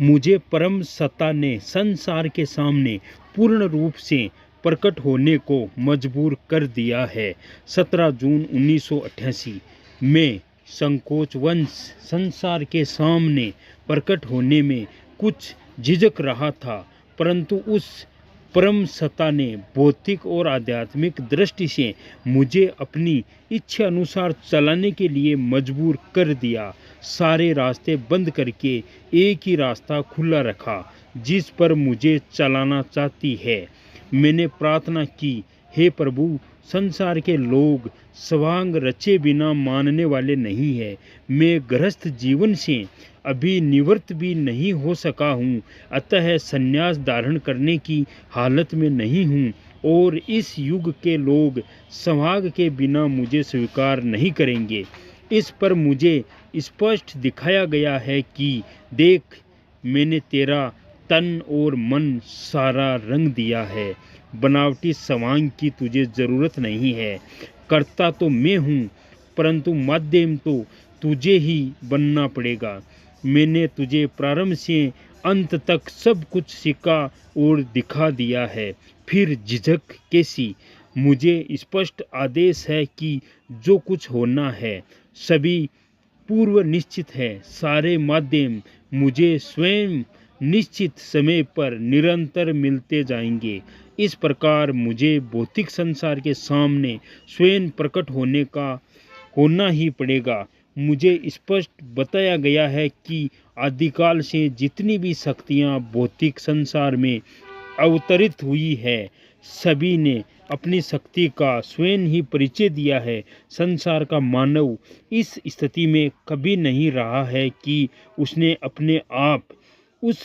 मुझे परम सत्ता ने संसार के सामने पूर्ण रूप से प्रकट होने को मजबूर कर दिया है। 17 जून 1988 में संकोचवश संसार के सामने प्रकट होने में कुछ झिझक रहा था, परंतु उस परम सत्ता ने भौतिक और आध्यात्मिक दृष्टि से मुझे अपनी इच्छा अनुसार चलाने के लिए मजबूर कर दिया। सारे रास्ते बंद करके एक ही रास्ता खुला रखा जिस पर मुझे चलाना चाहती है। मैंने प्रार्थना की, हे प्रभु, संसार के लोग स्वांग रचे बिना मानने वाले नहीं है। मैं गृहस्थ जीवन से अभी निवृत्त भी नहीं हो सका हूँ, अतः संन्यास धारण करने की हालत में नहीं हूँ और इस युग के लोग स्वांग के बिना मुझे स्वीकार नहीं करेंगे। इस पर मुझे स्पष्ट दिखाया गया है कि देख, मैंने तेरा तन और मन सारा रंग दिया है। बनावटी स्वांग की तुझे ज़रूरत नहीं है। करता तो मैं हूँ, परंतु माध्यम तो तुझे ही बनना पड़ेगा। मैंने तुझे प्रारंभ से अंत तक सब कुछ सिखा और दिखा दिया है, फिर झिझक कैसी। मुझे स्पष्ट आदेश है कि जो कुछ होना है सभी पूर्व निश्चित है। सारे माध्यम मुझे स्वयं निश्चित समय पर निरंतर मिलते जाएंगे। इस प्रकार मुझे भौतिक संसार के सामने स्वयं प्रकट होना ही पड़ेगा। मुझे स्पष्ट बताया गया है कि आदिकाल से जितनी भी शक्तियाँ भौतिक संसार में अवतरित हुई है, सभी ने अपनी शक्ति का स्वयं ही परिचय दिया है। संसार का मानव इस स्थिति में कभी नहीं रहा है कि उसने अपने आप उस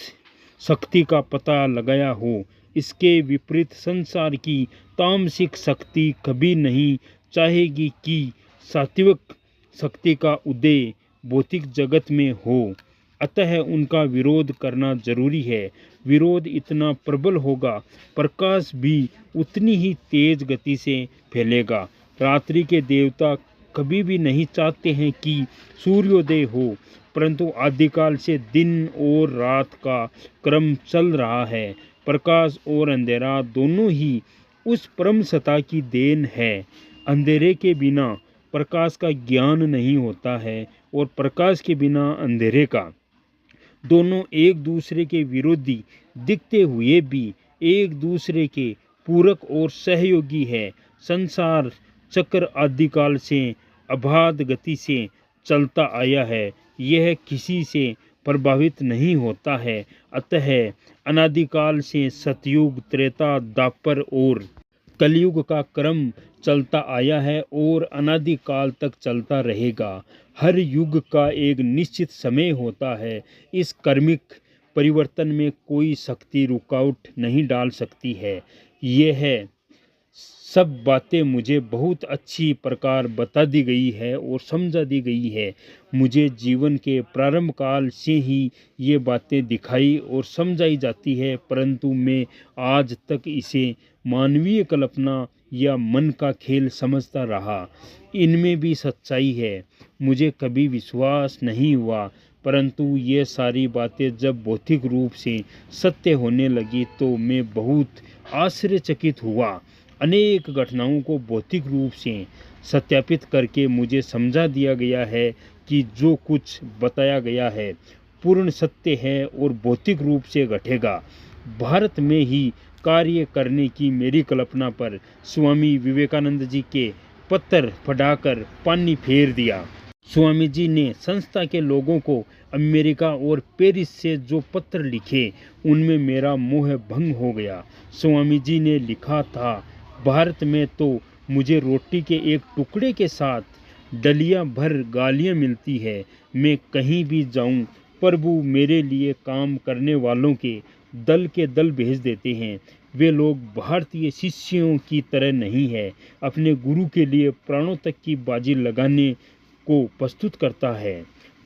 शक्ति का पता लगाया हो। इसके विपरीत संसार की तामसिक शक्ति कभी नहीं चाहेगी कि सात्विक शक्ति का उदय भौतिक जगत में हो, अतः उनका विरोध करना जरूरी है। विरोध इतना प्रबल होगा, प्रकाश भी उतनी ही तेज गति से फैलेगा। रात्रि के देवता कभी भी नहीं चाहते हैं कि सूर्योदय हो, परंतु आदिकाल से दिन और रात का क्रम चल रहा है। प्रकाश और अंधेरा दोनों ही उस परम सत्ता की देन है। अंधेरे के बिना प्रकाश का ज्ञान नहीं होता है और प्रकाश के बिना अंधेरे का। दोनों एक दूसरे के विरोधी दिखते हुए भी एक दूसरे के पूरक और सहयोगी है। संसार चक्र आदिकाल से अबाध गति से चलता आया है, यह किसी से प्रभावित नहीं होता है। अतः अनादिकाल से सतयुग, त्रेता, द्वापर और कलयुग का क्रम चलता आया है और अनादिकाल तक चलता रहेगा। हर युग का एक निश्चित समय होता है। इस कर्मिक परिवर्तन में कोई शक्ति रुकावट नहीं डाल सकती है। यह सब बातें मुझे बहुत अच्छी प्रकार बता दी गई है और समझा दी गई है। मुझे जीवन के प्रारंभ काल से ही ये बातें दिखाई और समझाई जाती है, परंतु मैं आज तक इसे मानवीय कल्पना या मन का खेल समझता रहा। इनमें भी सच्चाई है, मुझे कभी विश्वास नहीं हुआ, परंतु ये सारी बातें जब भौतिक रूप से सत्य होने लगी तो मैं बहुत आश्चर्यचकित हुआ। अनेक घटनाओं को भौतिक रूप से सत्यापित करके मुझे समझा दिया गया है कि जो कुछ बताया गया है पूर्ण सत्य है और भौतिक रूप से घटेगा। भारत में ही कार्य करने की मेरी कल्पना पर स्वामी विवेकानंद जी के पत्र पढ़ाकर पानी फेर दिया। स्वामी जी ने संस्था के लोगों को अमेरिका और पेरिस से जो पत्र लिखे, उनमें मेरा मोह भंग हो गया। स्वामी जी ने लिखा था, भारत में तो मुझे रोटी के एक टुकड़े के साथ डलिया भर गालियाँ मिलती है। मैं कहीं भी जाऊं, प्रभु मेरे लिए काम करने वालों के दल भेज देते हैं। वे लोग भारतीय शिष्यों की तरह नहीं है, अपने गुरु के लिए प्राणों तक की बाजी लगाने को प्रस्तुत करता है।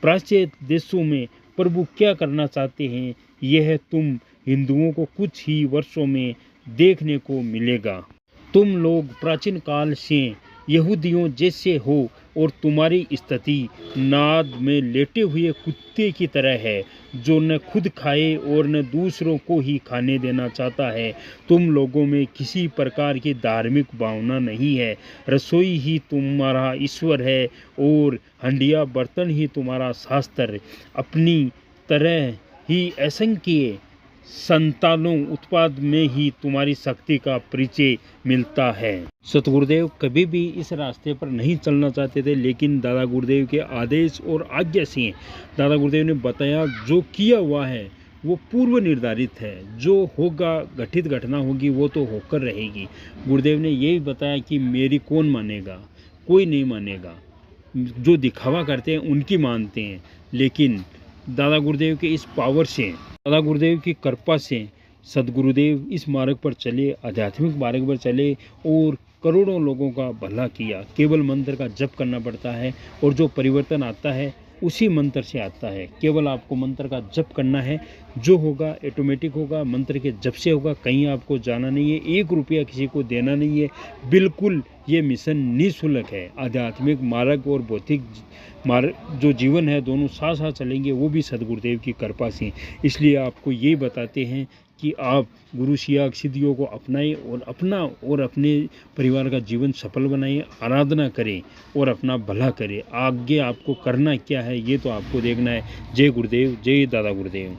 पाश्चात्य देशों में प्रभु क्या करना चाहते हैं, यह तुम हिंदुओं को कुछ ही वर्षों में देखने को मिलेगा। तुम लोग प्राचीन काल से यहूदियों जैसे हो और तुम्हारी स्थिति नाद में लेटे हुए कुत्ते की तरह है, जो न खुद खाए और न दूसरों को ही खाने देना चाहता है। तुम लोगों में किसी प्रकार की धार्मिक भावना नहीं है। रसोई ही तुम्हारा ईश्वर है और हंडिया बर्तन ही तुम्हारा शास्त्र। अपनी तरह ही असंख्य संतानों उत्पाद में ही तुम्हारी शक्ति का परिचय मिलता है। सतगुरुदेव कभी भी इस रास्ते पर नहीं चलना चाहते थे, लेकिन दादा गुरुदेव के आदेश और आज्ञा से दादा गुरुदेव ने बताया जो किया हुआ है वो पूर्व निर्धारित है। जो होगा, घटित घटना होगी, वो तो होकर रहेगी। गुरुदेव ने यही बताया कि मेरी कौन मानेगा, कोई नहीं मानेगा। जो दिखावा करते हैं उनकी मानते हैं, लेकिन दादा गुरुदेव के इस पावर से, दादा गुरुदेव की कृपा से सदगुरुदेव इस मार्ग पर चले, आध्यात्मिक मार्ग पर चले और करोड़ों लोगों का भला किया। केवल मंत्र का जप करना पड़ता है और जो परिवर्तन आता है उसी मंत्र से आता है। केवल आपको मंत्र का जप करना है, जो होगा ऑटोमेटिक होगा। मंत्र के जप से होगा। कहीं आपको जाना नहीं है, 1 रुपया किसी को देना नहीं है। बिल्कुल ये मिशन निःशुल्क है। आध्यात्मिक मार्ग और भौतिक मार्ग जो जीवन है, दोनों साथ साथ चलेंगे, वो भी सदगुरुदेव की कृपा से। इसलिए आपको ये बताते हैं कि आप गुरु सियाग सिद्धियों को अपनाएं और अपना और अपने परिवार का जीवन सफल बनाएं, आराधना करें और अपना भला करें। आगे आपको करना क्या है ये तो आपको देखना है। जय गुरुदेव, जय दादा गुरुदेव।